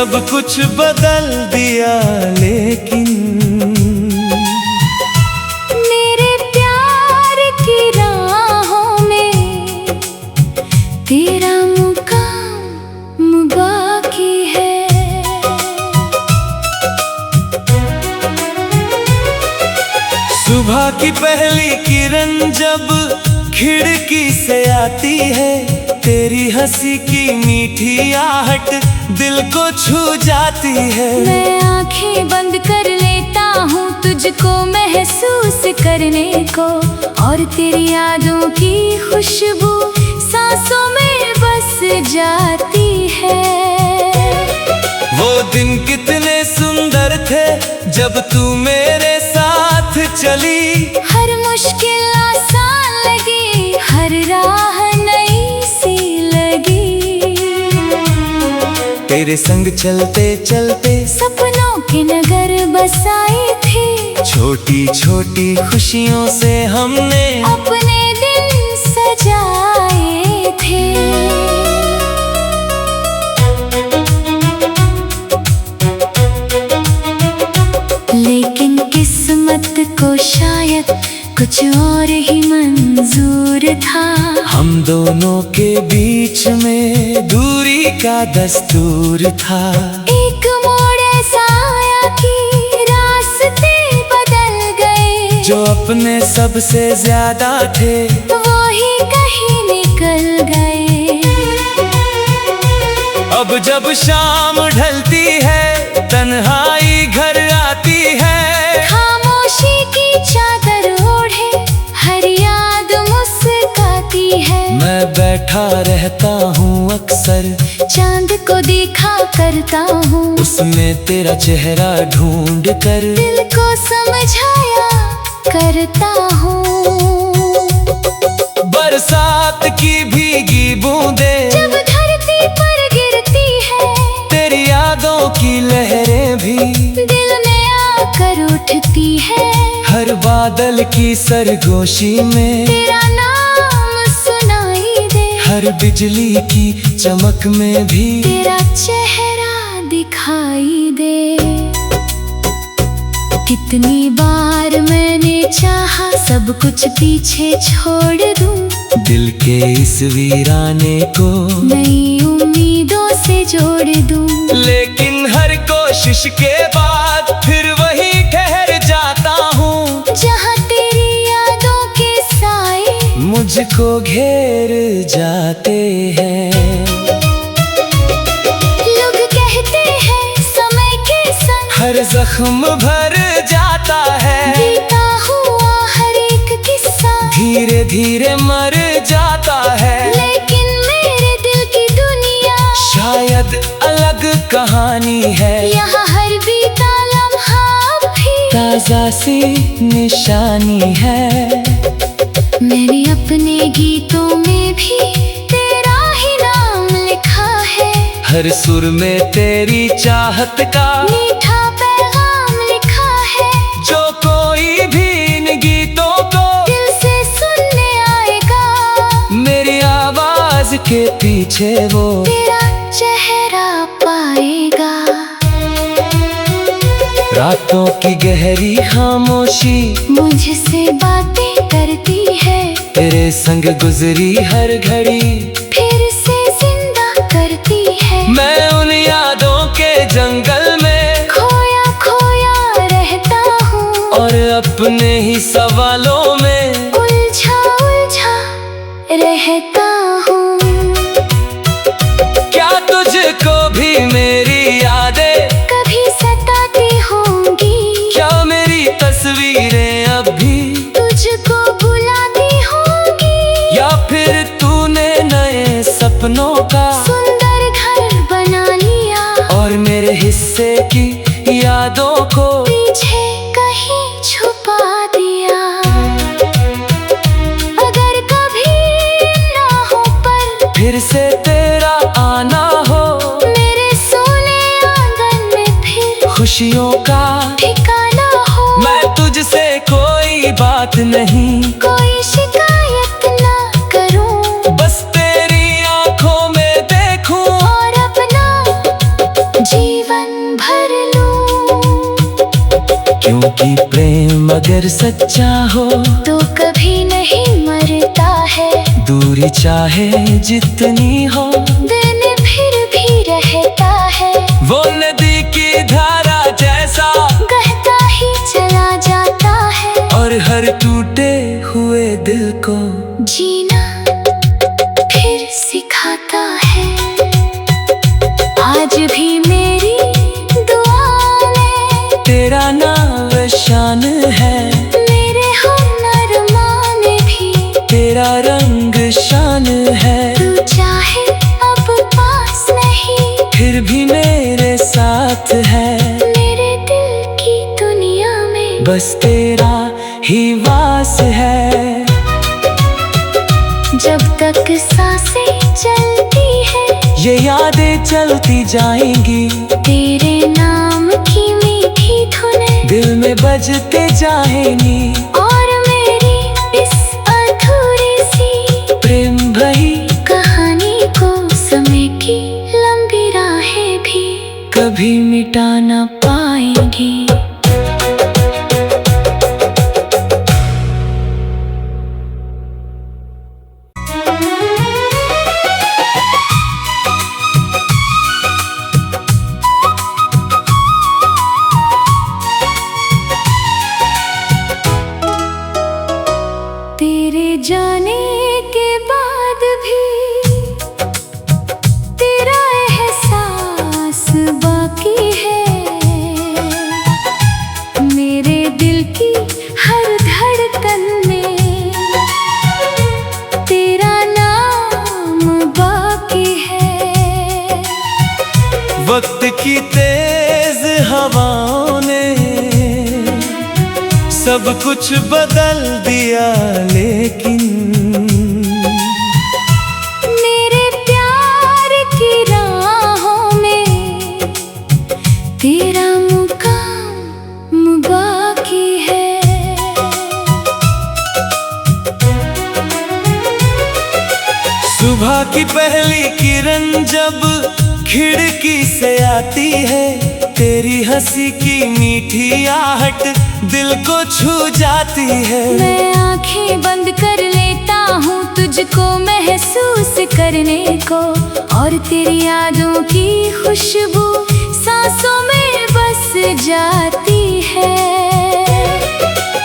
सब कुछ बदल दिया, लेकिन मेरे प्यार की राहों में तेरा मुकाम बाकी है। सुबह की पहली किरण जब खिड़की से आती है, तेरी हंसी की मीठी आहट दिल को छू जाती है। मैं आंखें बंद कर लेता हूँ तुझको महसूस करने को, और तेरी यादों की खुशबू सांसों में बस जाती है। वो दिन कितने सुंदर थे जब तू मेरे साथ चली। हर मुश्किल आसान लगी, हर राह नई सी लगी। तेरे संग चलते चलते सपनों के नगर बसाए थे। छोटी छोटी खुशियों से हमने अपने दिन सजाए थे। लेकिन किस्मत को शायद कुछ और ही मंजूर था। हम दोनों के बीच में दूरी का दस्तूर था। एक मोड़ ऐसा आया कि रास्ते बदल गए। जो अपने सबसे ज्यादा थे वो ही कहीं निकल गए। अब जब शाम ढलती है, तन्हाई घर आती है। खामोशी की चादर ओढ़े हर याद मुस्काती है। मैं बैठा रहता हूँ अक्सर, चांद को देखा करता हूँ। उसमें तेरा चेहरा ढूंढ कर दिल को समझाया करता हूँ। बरसात की भीगी बूंदें जब धरती पर गिरती है, तेरी यादों की लहरें भी दिल में आकर उठती है। हर बादल की सरगोशी में तेरा नाम सुनाई दे। हर बिजली की चमक में भी तेरा चेहरा दिखाई दे। कितनी बार मैंने चाहा सब कुछ पीछे छोड़ दूं। दिल के इस वीराने को नई उम्मीदों से जोड़ दूं। लेकिन हर कोशिश के बाद फिर वही ठहर जाता हूँ, जहाँ तेरी यादों के साए मुझको घेर जाते हैं। लोग कहते हैं समय के संग हर जख्म भर जाता है। बीता हुआ हर एक किस्सा धीरे धीरे मर जाता है। लेकिन मेरे दिल की दुनिया शायद अलग कहानी है। यहाँ हर बीता लम्हा भी ताजा सी निशानी है। मैंने अपने गीतों में भी तेरा ही नाम लिखा है। हर सुर में तेरी चाहत का मीठा पैगाम लिखा है। जो कोई भी इन गीतों को दिल से सुनने आएगा, मेरी आवाज के पीछे वो तेरा चेहरा पाएगा। रातों की गहरी खामोशी मुझसे बातें करती है। तेरे संग गुजरी हर घड़ी फिर से जिंदा करती है। मैं उन यादों के जंगल में खोया खोया रहता हूँ, और अपने ही सवालों में उलझा उलझा रहता हूँ। क्या तुझको भी मेरी यादें कभी सताती होंगी, क्या मेरी तस्वीरें अब भी तुझको बुलाती होंगी। या फिर तूने नए सपनों का सुंदर घर बना लिया, और मेरे हिस्से की यादों को पीछे कहीं छुपा दिया। अगर कभी ना हो पर फिर से तेरा आना हो, मेरे सोने आंगन में फिर खुशियों का ठिकाना हो। मैं तुझसे कोई बात नहीं, कोई शिकायत ना करूं, बस तेरी आंखों में देखूं और अपना जी क्योंकि प्रेम अगर सच्चा हो तो कभी नहीं मरता है। दूरी चाहे जितनी हो दिन फिर भी रहता है। वो नदी की धारा जैसा बहता ही चला जाता है। और हर टूटे हुए दिल को जीना फिर सिखाता है। आज भी मेरी दुआ में तेरा नाम शान है। मेरे हुनर में भी तेरा रंग शान है। तू चाहे अब पास नहीं फिर भी मेरे साथ है। मेरे दिल की दुनिया में बस तेरा ही वास है। जब तक सांसें चलती है ये यादें चलती जाएंगी। तेरे नाम की मीठी धुनें दिल में बजते जाएंगी। और मेरी इस अधूरी सी प्रेम भरी कहानी को समय की लंबी राहें भी कभी मिटा ना पाएंगी। तेरे जाने के बाद भी तेरा एहसास बाकी है। मेरे दिल की हर धड़कन में तेरा नाम बाकी है। वक्त की तेज हवाओं ने सब कुछ बदल दिया, लेकिन मेरे प्यार की राहों में तेरा मुकाम बाकी है। सुबह की पहली किरण जब खिड़की से आती है, तेरी हंसी की मीठी आहट दिल को छू जाती है। मैं आंखें बंद कर लेता हूँ तुझको महसूस करने को, और तेरी यादों की खुशबू सांसों में बस जाती है।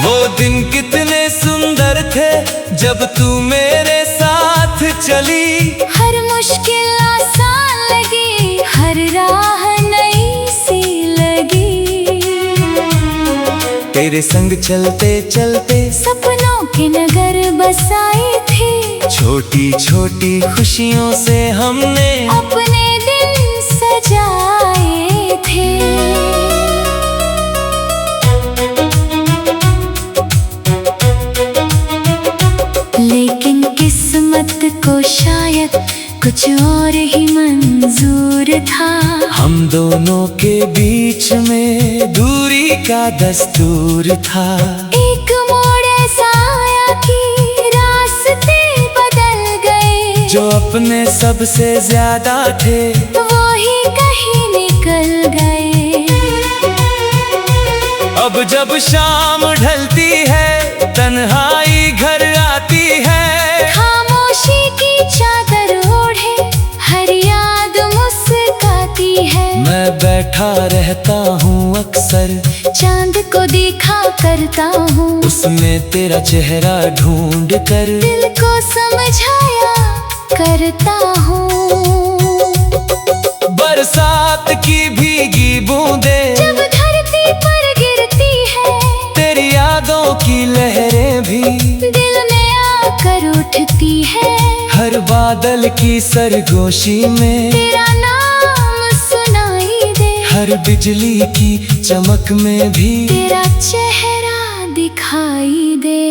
वो दिन कितने सुंदर थे जब तू मेरे साथ चली। हर मुश्किल आसान लगी, हर राह नई सी लगी। तेरे संग चलते चलते सपनों के नगर बसाई थी। छोटी छोटी खुशियों से हमने अपने दिन सजाए थे। लेकिन किस्मत को शायद कुछ और ही मंजूर था। हम दोनों के बीच में दूरी का दस्तूर था। एक मोड़ ऐसा आया कि रास्ते बदल गए। जो अपने सबसे ज्यादा थे वो ही कहीं निकल गए। अब जब शाम ढलती है, तन्हाई घर आती है। खामोशी की चादर ओढ़े हर याद मुस्काती है। मैं बैठा रहता हूँ अक्सर, चांद को देखा करता हूँ। उसमें तेरा चेहरा ढूंढ कर दिल को समझाया करता हूँ। बरसात की भीगी बूंदें जब धरती पर गिरती है, तेरी यादों की लहरें भी दिल में आकर उठती है। हर बादल की सरगोशी में तेरा नाम सुनाई दे। हर बिजली की चमक में भी तेरा चेहरा दिखाई दे।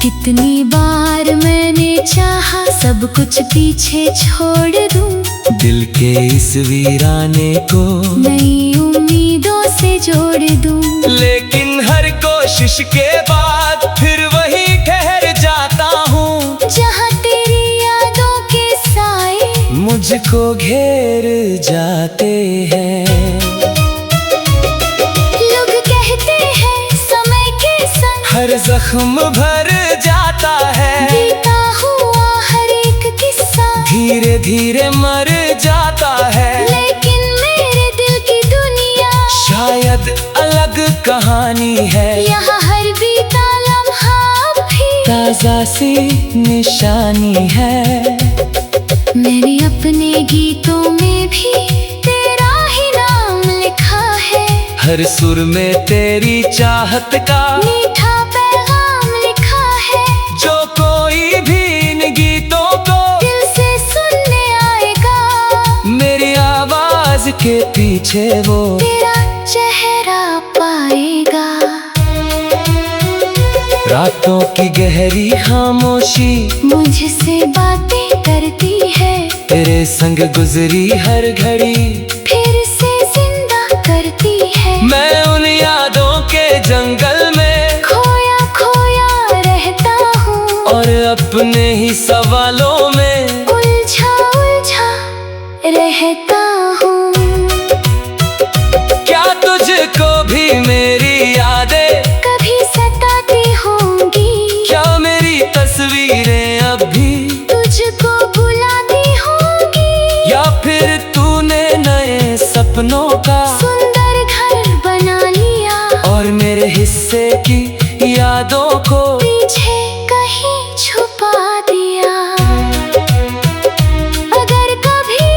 कितनी बार मैंने चाहा सब कुछ पीछे छोड़ दूं। दिल के इस वीराने को नई उम्मीदों से जोड़ दूं। लेकिन हर कोशिश के बाद फिर वही ठहर जाता हूँ, जहाँ तेरी यादों के साए मुझको घेर जाते हैं। हर जख्म भर जाता है, बीता हुआ हर एक किस्सा धीरे धीरे मर जाता है। लेकिन मेरे दिल की दुनिया शायद अलग कहानी है, यहाँ हर बीता लम्हा भी ताजा सी निशानी है। मैंने अपने गीतों में भी तेरा ही नाम लिखा है, हर सुर में तेरी चाहत का मीठा पैगाम लिखा है। जो कोई भी इन गीतों को दिल से सुनने आएगा, मेरी आवाज के पीछे वो तेरा चेहरा पाएगा। रातों की गहरी खामोशी मुझसे बातें करती है, तेरे संग गुजरी हर घड़ी फिर से जिंदा करती है। मैं उन यादों के जंगल में खोया खोया रहता हूँ, और अपने ही सवालों में उलझा उलझा रहता हूँ। क्या तुझको भी मेरी यादें कभी सताती होंगी, क्या मेरी तस्वीरें अब भी तुझको बुलाती होंगी, या फिर तूने नए सपनों का सुंदर घर बना लिया और मेरे हिस्से की यादों को पीछे कहीं छुपा दिया। अगर कभी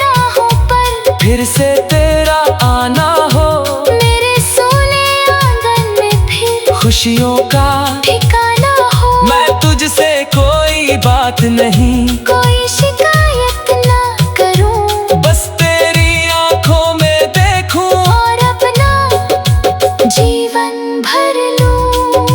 ना हो पर फिर से तेरा आना हो, मेरे सोने आंगन में फिर खुशियों का ठिकाना हो, मैं तुझसे कोई बात नहीं, कोई शिकायत ना करूं, बस तेरी आंखों में देखूं और अपना जीवन भर लूं।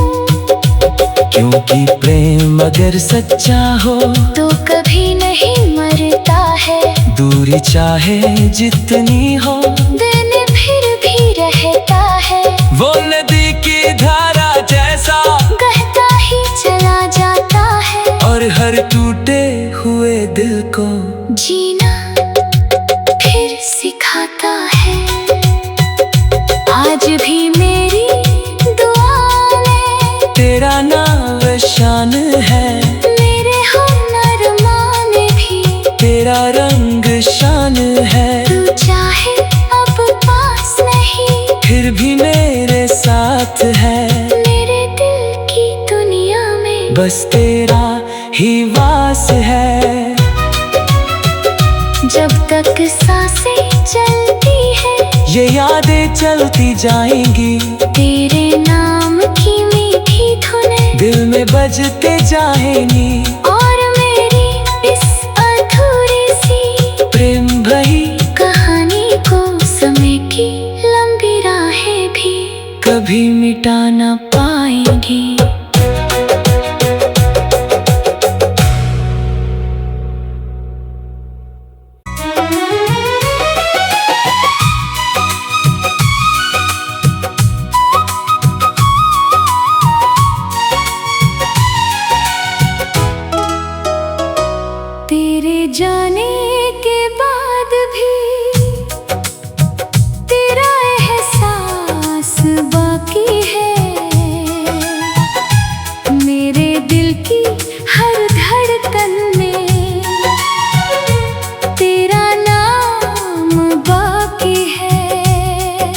क्योंकि प्रेम अगर सच्चा हो तो कभी नहीं मरता है, दूरी चाहे जितनी हो दिन फिर भी रहता है। वो नदी की धारा जैसा कहता ही चला जाता है, और हर टूटे हुए दिल को जीना फिर सिखाता है। आज भी मेरी दुआ में तेरा नाम शान है, मेरे हुनरमा में भी तेरा रंग शान है। तू चाहे अब पास नहीं, फिर भी मेरे साथ है, मेरे दिल की दुनिया में बस तेरा ही वास है। जब तक सांसें चलती है, ये यादें चलती जाएंगी, तेरे नाम की मीठी धुनें दिल में बजते जाएंगी, और मेरी इस अधूरी सी प्रेम भरी कहानी को समय की लंबी राहें भी कभी मिटा ना पाएंगी। तेरे जाने के बाद भी तेरा एहसास बाकी है, मेरे दिल की हर धड़कन में तेरा नाम बाकी है।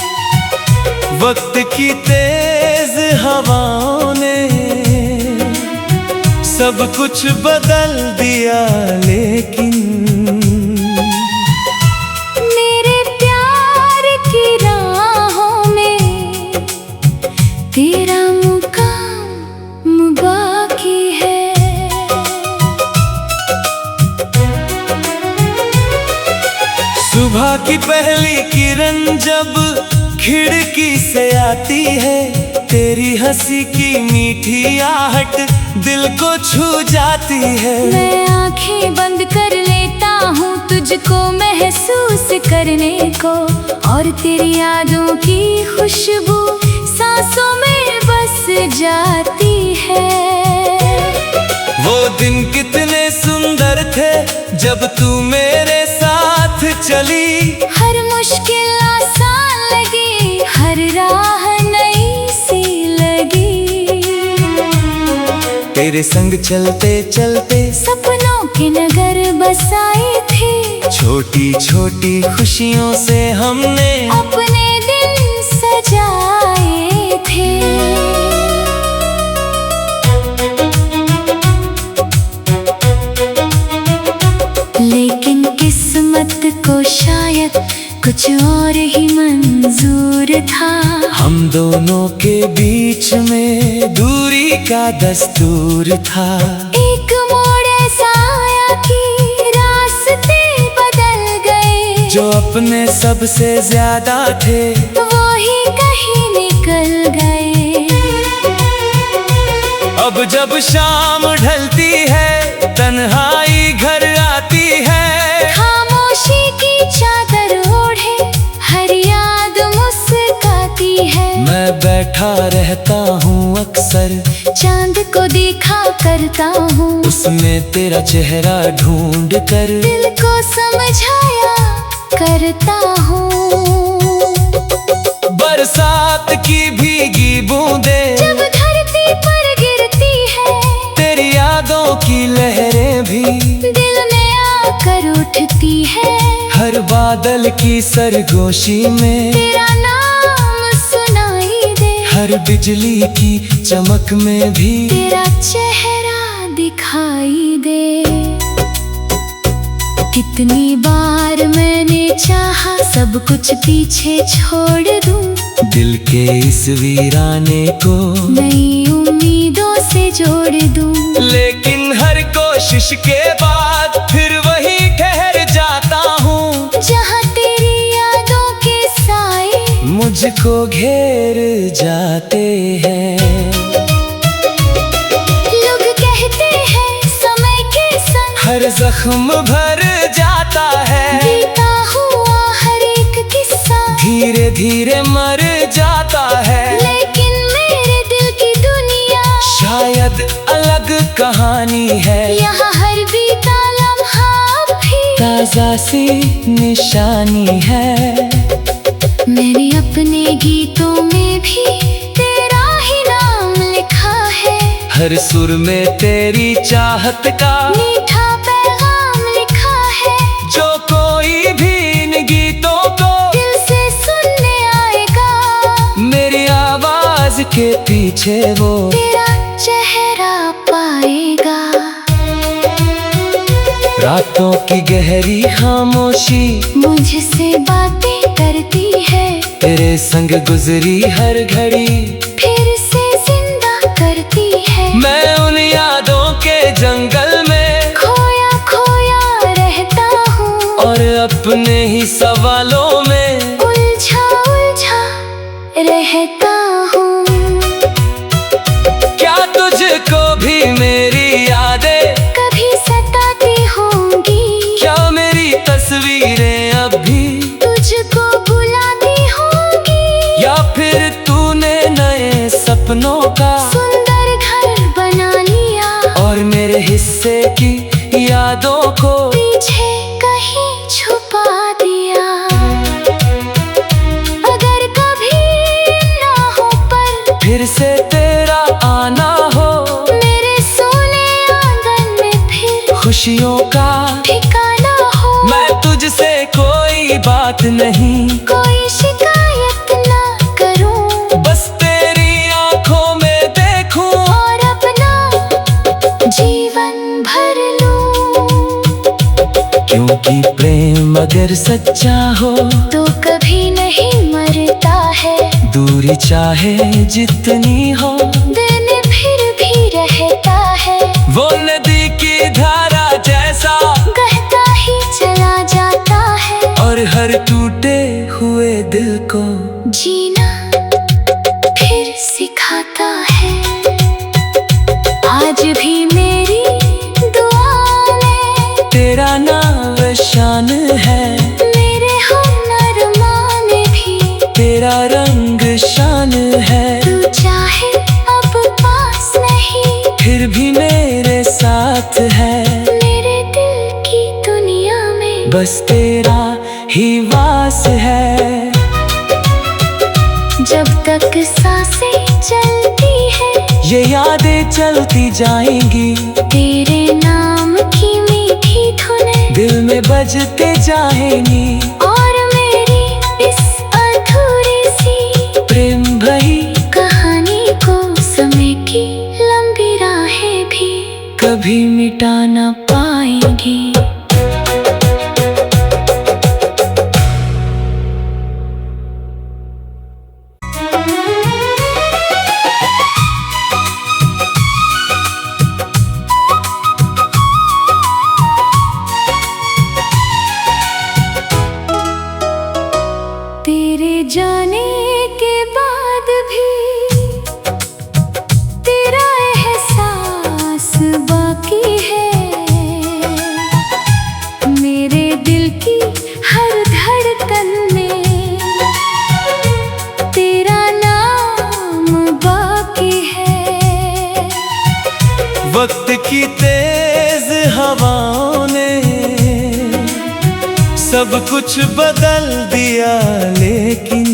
वक्त की तेज हवाओं ने सब कुछ बदल दिया, लेकिन मेरे प्यार की राहों में तेरा मुकाम बाकी है। सुबह की पहली किरण जब खिड़की से आती है, तेरी हंसी की मीठी आहट दिल को छू जाती है। मैं आंखें बंद कर लेता हूँ तुझको महसूस करने को, और तेरी यादों की खुशबू सांसों में बस जाती है। वो दिन कितने सुंदर थे जब तू मेरे साथ चली, हर मुश्किल आसान लगी, हर राह नई सी लगी। तेरे संग चलते चलते सपनों के नगर बसाए थे। छोटी छोटी खुशियों से हमने अपने दिन सजाए थे। लेकिन किस्मत को शायद कुछ और ही मंजूर था। हम दोनों के बीच में दूरी का दस्तूर था। एक मोड़ ऐसा आया कि रास्ते बदल गए। जो अपने सबसे ज्यादा थे वो ही कहीं निकल गए। अब जब शाम ढलती है तन्हाई घर आती है। खामोशी की चादर ओढ़े हर याद मुस्काती है। मैं बैठा रहता हूँ अक्सर चांद को देखा करता हूँ। उसमें तेरा चेहरा ढूंढ कर दिल को समझाया करता हूँ। बरसात की भीगी बूंदें जब धरती पर गिरती है तेरी यादों की लहरें भी दिल में आकर उठती है। हर बादल की सरगोशी में तेरा नाम सुनाई दे। हर बिजली की चमक में भी तेरा चेहरा दिखाई दे। कितनी बार मैंने चाहा सब कुछ पीछे छोड़ दूं। दिल के इस वीराने को नई उम्मीदों से जोड़ दूं। लेकिन हर कोशिश के बाद फिर वही ठहर जाता हूँ जहाँ तेरी यादों के साए मुझको घेर जाते हैं। लोग कहते हैं समय के संग हर जख्म भर जाता है। बीता हुआ हर एक किस्सा धीरे धीरे मर जाता है। लेकिन मेरे दिल की दुनिया शायद अलग कहानी है। यहाँ हर बीता लम्हा भी ताजा सी निशानी है। मैंने अपने गीतों में भी तेरा ही नाम लिखा है। हर सुर में तेरी चाहत का मीठा पैगाम लिखा है। जो कोई भी इन गीतों को दिल से सुनने आएगा मेरी आवाज के पीछे वो तेरा चेहरा पाएगा। रातों की गहरी खामोशी मुझसे बातें करती है। तेरे संग गुजरी हर घड़ी फिर से जिंदा करती है। मैं उन यादों के जंगल में खोया खोया रहता हूँ और अपने ही सवालों में उलझा उलझा रहता हूँ। क्या तुझको भी मेरी यादें कभी सताती होंगी। क्या मेरी तस्वीरें अब भी तुझको बुलाती होंगी। या फिर तूने नए सपनों का सुंदर घर बना लिया और मेरे हिस्से की यादों को पीछे कहीं छुपा दिया। अगर कभी ना हो पर फिर से तेरा आना हो मेरे सोने आंगन में फिर खुशियों का ठिकाना हो। मैं तुझसे कोई बात नहीं कोई शिकायत ना करूं बस तेरी आंखों में देखूं और अपना जीवन भर लूं। क्योंकि प्रेम अगर सच्चा हो तो कभी नहीं मरता है। दूरी चाहे जितनी हो दिल में फिर भी रहता है। वो नदी की धारा जैसा कहता ही चला जाता है और हर टूटे हुए दिल को जीना फिर सिखाता है। आज भी मेरी दुआ में तेरा नाम शान है। मेरे हुनर में भी तेरा रंग शान है। तू चाहे अब पास नहीं फिर भी मेरे साथ है। मेरे दिल की दुनिया में बस तेरा ही वास है। जब तक सांसें चलती है ये यादें चलती जाएंगी, तेरे नाम की मीठी धुनें दिल में बजते जाएंगी। और मेरी इस अधूरी सी प्रेम भई कहानी को समय की लंबी राहें भी कभी मिटा ना पाएंगी। तेरे जाने के बाद भी तेरा एहसास बाकी है। मेरे दिल की हर धड़कन में तेरा नाम बाकी है। वक्त की तेज हवाओं ने सब कुछ बदल दिया, लेकिन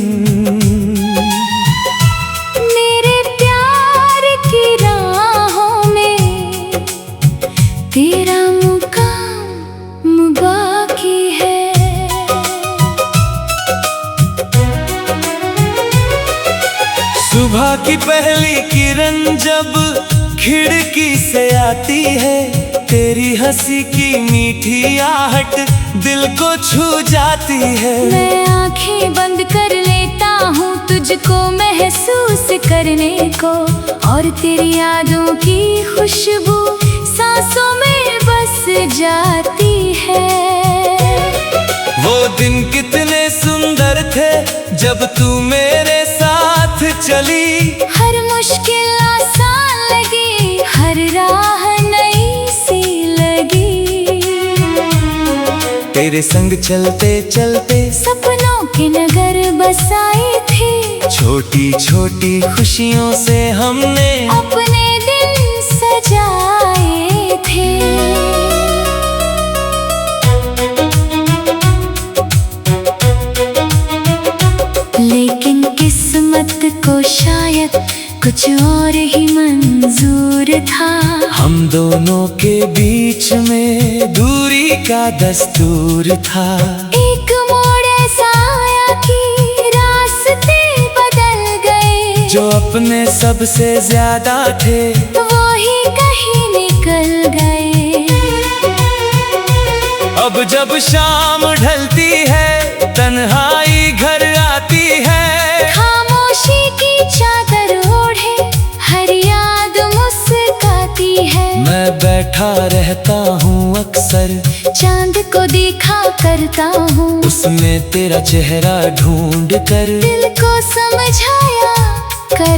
मेरे प्यार की राहों में तेरा मुकाम बाकी है। सुबह की पहली किरण जब खिड़की से आती है, तेरी हंसी की मीठी आहट दिल को छू जाती है। मैं आंखें बंद कर लेता हूँ तुझको महसूस करने को, और तेरी यादों की खुशबू सांसों में बस जाती है। वो दिन कितने सुंदर थे जब तू मेरे साथ चली। हर मुश्किल आसान लगी, हर राह नई सी लगी। तेरे संग चलते चलते सपनों के नगर बसाए थे, छोटी छोटी खुशियों से हमने अपने दिन सजाए थे। लेकिन किस्मत को शायद कुछ और ही मंजूर था। हम दोनों के बीच में दूरी का दस्तूर था। एक मोड़ ऐसा आया कि रास्ते बदल गए, जो अपने सबसे ज्यादा थे वो ही कहीं निकल गए। अब जब शाम ढलती है, तन्हाई घर आती है। खामोशी की चादर ओढ़े हर याद मुस्काती है। मैं बैठा रहता हूँ अक्सर, चांद को देखा करता हूँ, उसमें तेरा चेहरा ढूंढ कर दिल को समझाया कर।